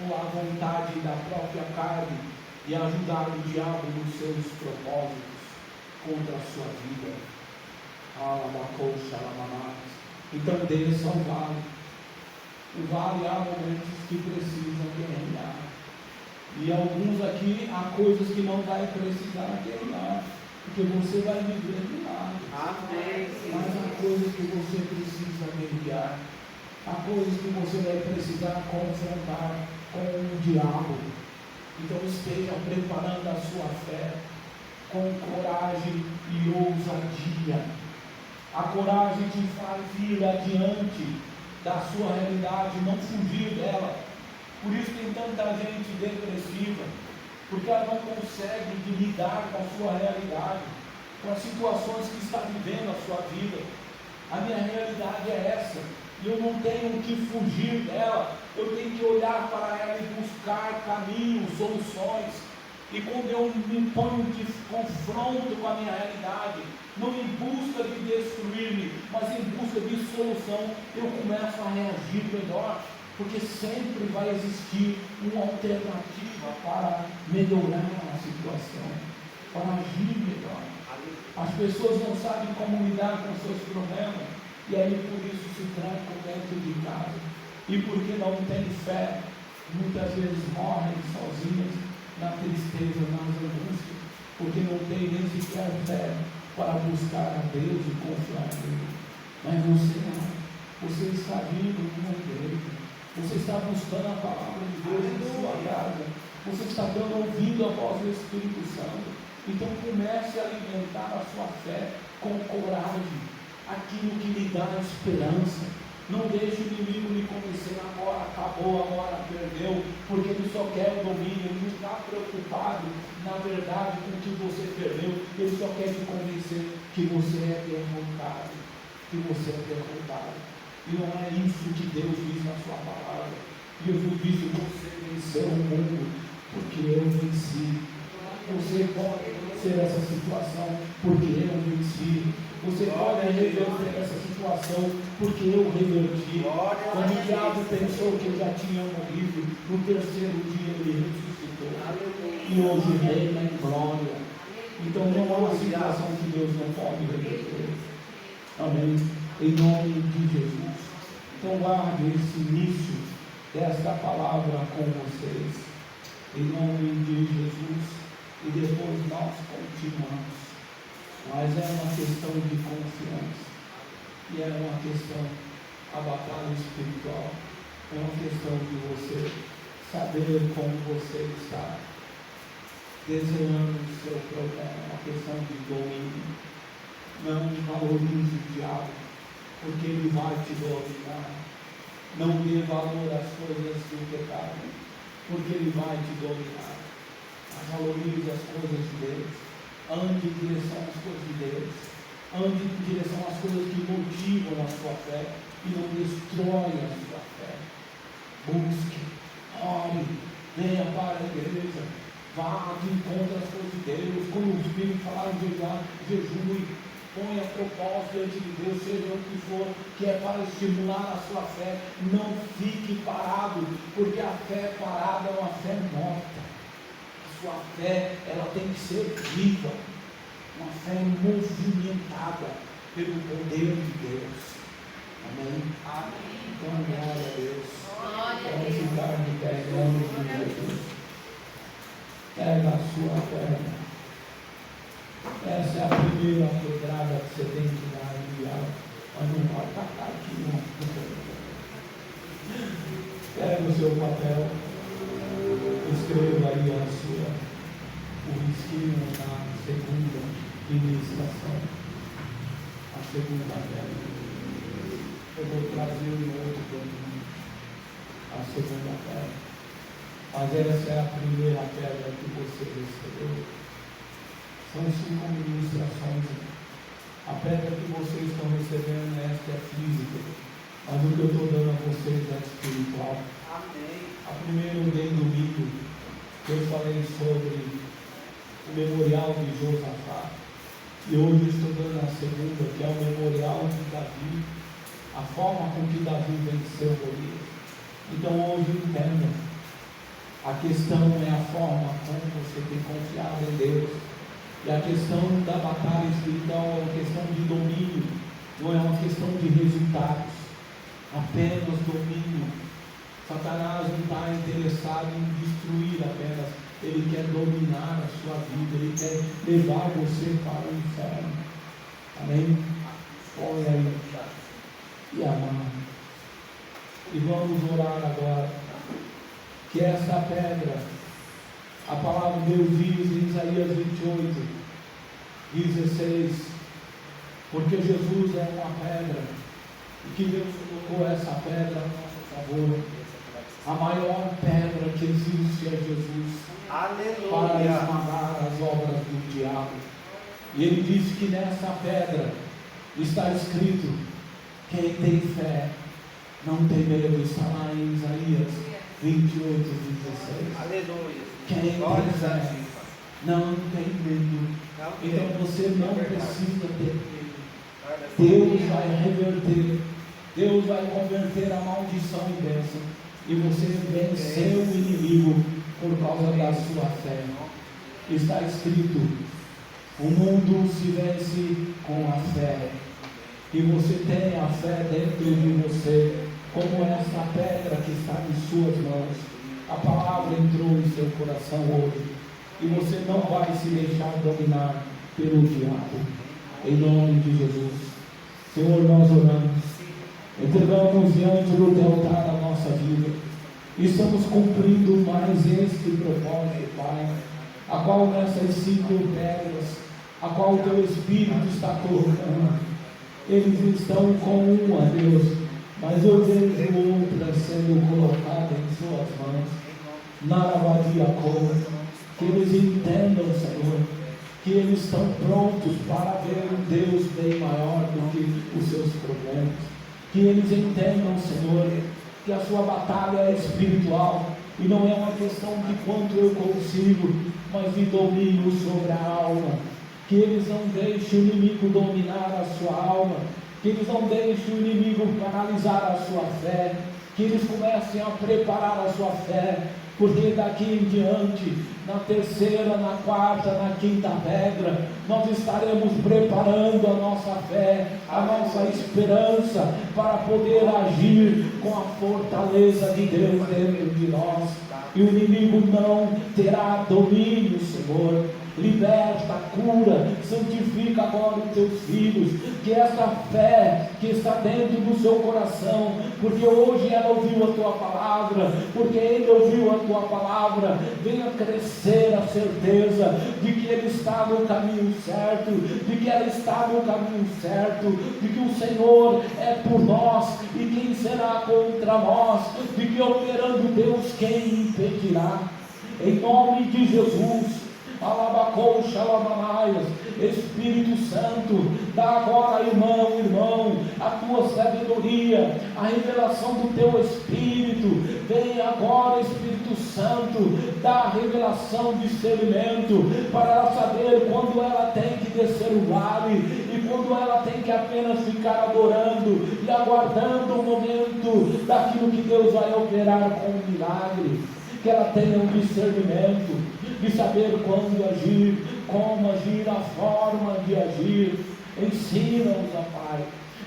ou à vontade da própria carne, e ajudar o diabo nos seus propósitos contra a sua vida. Então desça ao vale. O vale há momentos que precisam guerrear, e alguns aqui há coisas que não vai precisar guerrear, porque você vai viver milagre. Amém. Mas há coisas que você precisa guerrear, há coisas que você vai precisar confrontar com o diabo. Então esteja preparando a sua fé com coragem e ousadia. A coragem te faz ir adiante da sua realidade, não fugir dela. Por isso tem tanta gente depressiva, porque ela não consegue lidar com a sua realidade, com as situações que está vivendo a sua vida. A minha realidade é essa, e eu não tenho que fugir dela, eu tenho que olhar para ela e buscar caminhos, soluções. E quando eu me ponho de confronto com a minha realidade, não em busca de destruir-me, mas em busca de solução, eu começo a reagir melhor, porque sempre vai existir uma alternativa para melhorar a situação, para agir melhor. As pessoas não sabem como lidar com seus problemas, e aí por isso se trancam dentro de casa, e porque não têm fé, muitas vezes morrem sozinhas, na tristeza, nas angústias, porque não tem nem sequer fé para buscar a Deus e confiar nele. Mas você não, você está vindo com Deus, você está buscando a palavra de Deus em sua casa, você está dando ouvido à voz do Espírito Santo. Então comece a alimentar a sua fé com coragem, aquilo que lhe dá esperança. Não deixe o inimigo lhe convencer: agora acabou, agora perdeu, porque ele só quer o domínio, ele não está preocupado, na verdade, com o que você perdeu. Ele só quer te convencer que você é derrotado, que você é derrotado. E não é isso que Deus diz na sua palavra. Jesus disse: você venceu o mundo, porque eu venci. Você pode ser essa situação, porque eu venci. Você pode reverter essa situação, porque eu reverti. Quando o diabo pensou que eu já tinha morrido, no terceiro dia ele ressuscitou. E hoje reina em glória. Então não há uma situação que Deus não pode reverter. Amém? Em nome de Jesus. Então guarde esse início desta palavra com vocês. Em nome de Jesus. E depois nós continuamos. Mas é uma questão de confiança, e é uma questão, a batalha espiritual, é uma questão de você saber como você está desenhando o seu problema, é uma questão de domínio. Não valorize o diabo, porque Ele vai te dominar. Não dê valor às coisas do pecado, porque Ele vai te dominar. Mas valorize as coisas de Deus. Ande em direção às coisas de Deus. Ande em direção às coisas que motivam a sua fé e não destroem a sua fé. Busque, ore, venha para a igreja, vá de encontro às coisas de Deus. Quando o Espírito falar em jejum, ponha propósito diante de Deus, seja o que for, que é para estimular a sua fé. Não fique parado, porque a fé parada é uma fé morta. A sua fé, ela tem que ser viva, uma fé movimentada pelo poder de Deus. Amém? Amém. Então, glória a Deus. Vamos ficar de pé em nome de Jesus. Pega a sua perna. Essa é a primeira pedrada que você tem que dar em diálogo. Mas não pode tacar aqui, não. Pega o seu papel. Escreva aí o risquinho na segunda ministração. A segunda pedra. Eu vou trazer um outro caminho. A segunda pedra. Mas essa é a primeira pedra que você recebeu. São 5 ministrações. A pedra que vocês estão recebendo, esta é física. Mas o que eu estou dando a vocês é espiritual. Amém. A primeira eu dei domingo, que eu falei sobre o memorial de Josafá. E hoje estou dando a segunda, que é o memorial de Davi. A forma com que Davi venceu Golias. Então hoje entenda. A questão é a forma como você tem confiado em Deus. E a questão da batalha espiritual é uma questão de domínio, não é uma questão de resultados, apenas domínio. Satanás não está interessado em destruir apenas, ele quer dominar a sua vida, ele quer levar você para o inferno. Amém? Põe aí e amar. E vamos orar agora, que essa pedra, a palavra de Deus diz em Isaías 28, 16, porque Jesus é uma pedra, e que Deus colocou essa pedra a nosso favor. A maior pedra que existe é Jesus. Aleluia. Para esmagar as obras do diabo. E ele disse que nessa pedra está escrito: quem tem fé não tem medo. Está lá em Isaías 28, 16. Aleluia. Quem tem fé não tem medo. Então você não precisa ter medo. Deus vai reverter. Deus vai converter a maldição em bênção. E você venceu o inimigo por causa da sua fé. Está escrito: o mundo se vence com a fé. E você tem a fé dentro de você, como essa pedra que está em suas mãos. A palavra entrou em seu coração hoje. E você não vai se deixar dominar pelo diabo. Em nome de Jesus. Senhor, nós oramos. Entregamos diante do teu altar a nossa vida. E estamos cumprindo mais este propósito, Pai. A qual nessas 5 pedras, a qual o teu Espírito está colocando. Eles estão com uma, Deus. Mas eu vejo outra sendo colocada em suas mãos. Narabadiacô. Que eles entendam, Senhor, que eles estão prontos para ver um Deus bem maior do que os seus problemas. Que eles entendam, Senhor, que a sua batalha é espiritual e não é uma questão de quanto eu consigo, mas de domínio sobre a alma. Que eles não deixem o inimigo dominar a sua alma, que eles não deixem o inimigo paralisar a sua fé, que eles comecem a preparar a sua fé, porque daqui em diante, na terceira, na quarta, na quinta pedra, nós estaremos preparando a nossa fé, a nossa esperança, para poder agir com a fortaleza de Deus dentro de nós, e o inimigo não terá domínio, Senhor. Liberta, cura, santifica agora os teus filhos, que essa fé que está dentro do seu coração, porque hoje ela ouviu a tua palavra, porque ele ouviu a tua palavra, venha crescer a certeza de que ele está está no caminho certo, de que ela está no caminho certo, de que o Senhor é por nós, e quem será contra nós, de que operando Deus, quem impedirá? Em nome de Jesus, Alabacou, Xalamanaias, Espírito Santo, dá agora, irmão, a tua sabedoria, a revelação do teu Espírito. Vem agora, Espírito Santo, dá a revelação de discernimento, para ela saber quando ela tem que descer o vale, e quando ela tem que apenas ficar adorando e aguardando o momento daquilo que Deus vai operar com o milagre. Que ela tenha um discernimento de saber quando agir, como agir, a forma de agir. Ensina-os, ó Pai,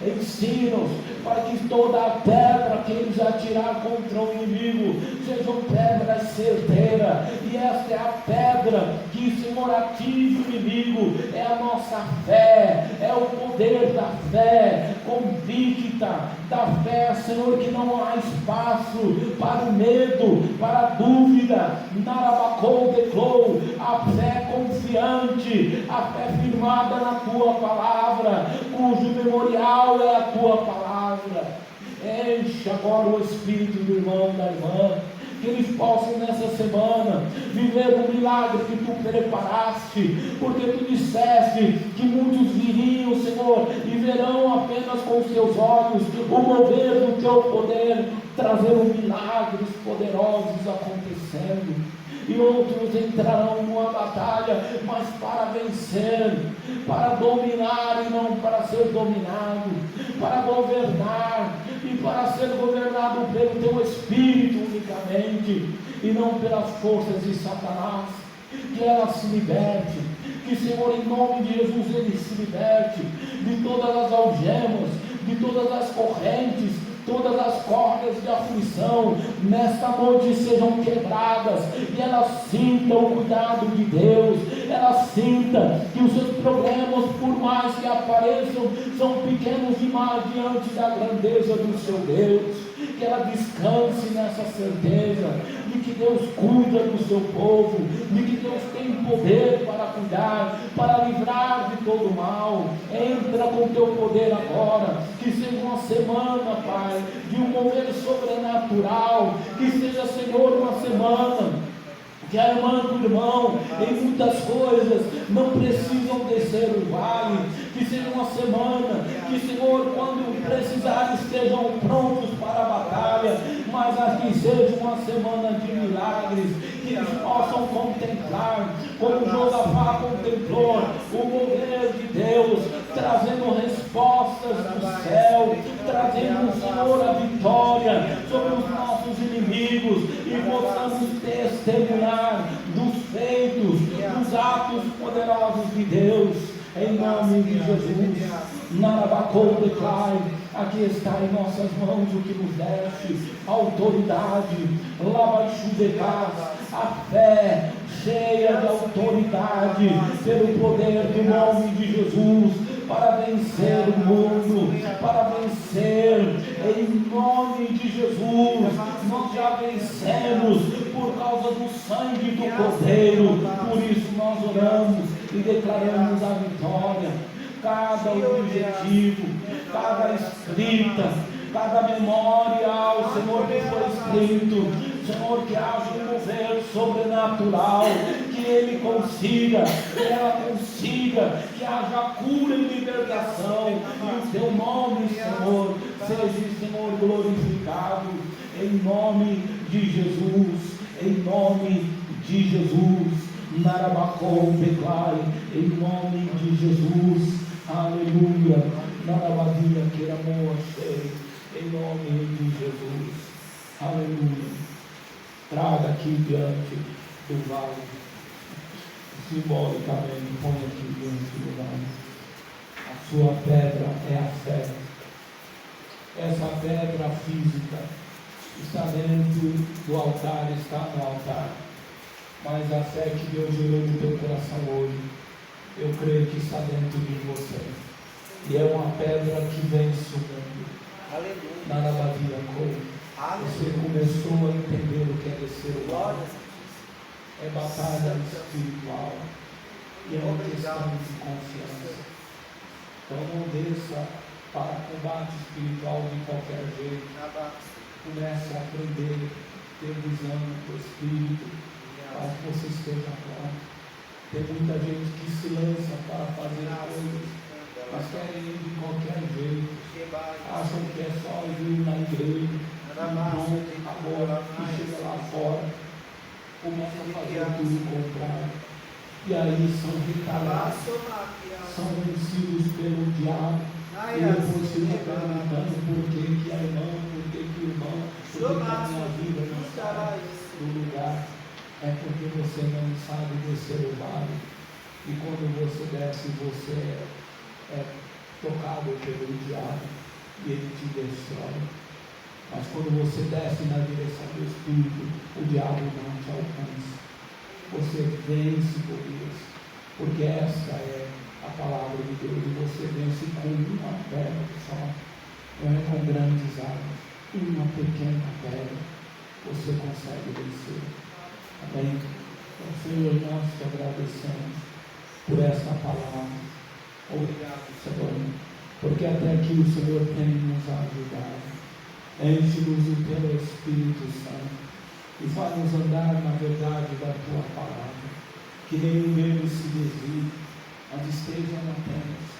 ensina-os, para que toda a pedra que eles atirar contra o inimigo sejam pedras certeiras, e esta é a pedra que, Senhor, atinge o inimigo, é a nossa fé, é o poder da fé convicta, da fé, Senhor, que não há espaço para o medo, para a dúvida. Narabacou, declou, a fé confiante, a fé firmada na tua palavra, cujo memorial é a tua palavra. Enche agora o espírito do irmão e da irmã, que eles possam nessa semana viver o milagre que tu preparaste, porque tu disseste que muitos viriam, Senhor, e verão apenas com os teus olhos o mover do teu poder, trazendo milagres poderosos acontecendo. E outros entrarão numa batalha, mas para vencer, para dominar e não para ser dominado, para governar e para ser governado pelo teu Espírito unicamente, e não pelas forças de Satanás. Que ela se liberte, que, Senhor, em nome de Jesus, ele se liberte de todas as algemas, de todas as correntes, todas as cordas de aflição nesta noite sejam quebradas, e ela sinta o cuidado de Deus, ela sinta que os seus problemas, por mais que apareçam, são pequenos demais diante da grandeza do seu Deus. Que ela descanse nessa certeza de que Deus cuida do seu povo, de que Deus tem poder para cuidar, para livrar de todo mal. Entra com teu poder agora, que seja uma semana, Pai, de um mover sobrenatural, que seja, Senhor, uma semana que a irmã e o irmão, em muitas coisas, não precisam descer o vale. Que seja uma semana que, Senhor, quando precisar, estejam prontos para a batalha, mas aqui seja uma semana de milagres, que eles possam contemplar, como Josafá contemplou, o mover de Deus, trazendo respostas do céu, trazendo, Senhor, a vitória sobre os nossos inimigos, e possamos testemunhar dos feitos, dos atos poderosos de Deus, em nome de Jesus. Narabacou, declare, aqui está em nossas mãos o que nos deste, autoridade, lavaxudecas, a fé cheia de autoridade, pelo poder do nome de Jesus, para vencer o mundo, para vencer, em nome de Jesus. Nós já vencemos por causa do sangue do Cordeiro, por isso nós oramos e declaramos a vitória. Cada objetivo, cada escrita, cada memória ao Senhor que foi escrito, Senhor, que haja um mover sobrenatural, que Ele consiga, que ela consiga, que haja cura e libertação, e o Teu nome, Senhor, seja, Senhor, glorificado, em nome de Jesus, em nome de Jesus. Narabacou, declare, em nome de Jesus, aleluia. Narabadia, que amor cheio, em nome de Jesus, aleluia. Traga aqui diante do vale, simbolicamente, põe aqui diante do vale. A sua pedra é a fé. Essa pedra física está dentro do altar, está no altar. Mas a fé que Deus gerou no teu coração hoje, eu creio que está dentro de você. E é uma pedra que vence o mundo. Aleluia. Narabavia cor. Você começou a entender o que é descer o vale. É batalha espiritual. E é uma questão de confiança. Então não desça para combate espiritual de qualquer jeito. Comece a aprender, ter visão do Espírito, para que você esteja pronto. Tem muita gente que se lança para fazer coisas, mas querem ir de qualquer jeito. Acham que é só ir na igreja, pronto, agora, e chega lá fora, começa a fazer tudo o contrário. E aí são retalhados, são vencidos pelo diabo. E depois fica perguntando por que a irmã, por que o irmão, por que a minha vida não está no lugar. É porque você não sabe descer o vale. E quando você desce, você é tocado pelo diabo e ele te destrói. Mas quando você desce na direção do Espírito, o diabo não te alcança. Você vence por isso, porque esta é a palavra de Deus, e você vence com uma pedra só, não é com grandes armas, uma pequena pedra, você consegue vencer. Amém? Então, Senhor, nós te agradecemos por esta palavra. Obrigado, Senhor, porque até aqui o Senhor tem nos ajudado. Enche-nos o teu Espírito Santo e faz-nos andar na verdade da tua palavra, que nenhum deles se desvie, mas estejam atentos.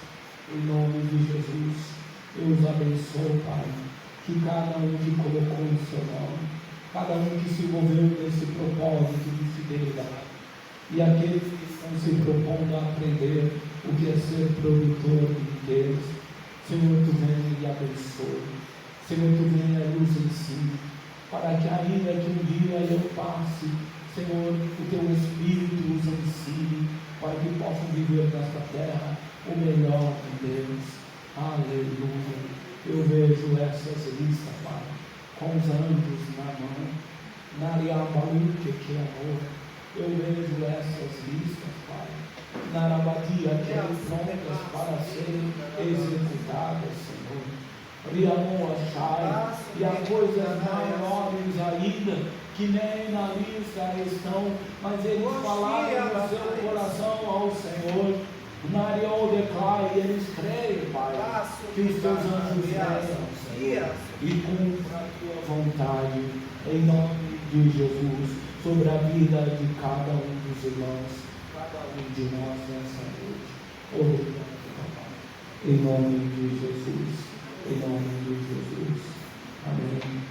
Em nome de Jesus, eu os abençoo, Pai, que cada um que colocou o seu nome, cada um que se envolveu nesse propósito de fidelidade, e aqueles que estão se propondo a aprender o que é ser produtor de Deus, Senhor, tu venha e abençoe. Senhor, tu venha e nos ensine, para que ainda que um dia eu passe, Senhor, o teu Espírito nos ensine, para que possam viver nesta terra o melhor de Deus. Aleluia. Eu vejo essas listas, Pai, com os anjos na mão. Nariabaú, que amor. Eu vejo essas listas, Pai, Narabadia, que são prontas para serem executadas, Senhor. Riamon Achai, e há coisas maiores ainda, que nem na lista estão, mas eles falaram no seu coração ao Senhor. Narion declara, e eles creem, Pai, que os teus anjos venham, Senhor, e cumpra a tua vontade, em nome de Jesus, sobre a vida de cada um dos irmãos, cada um de nós nessa noite. Obrigado, Pai, em nome de Jesus. Em nome de Jesus. Amém.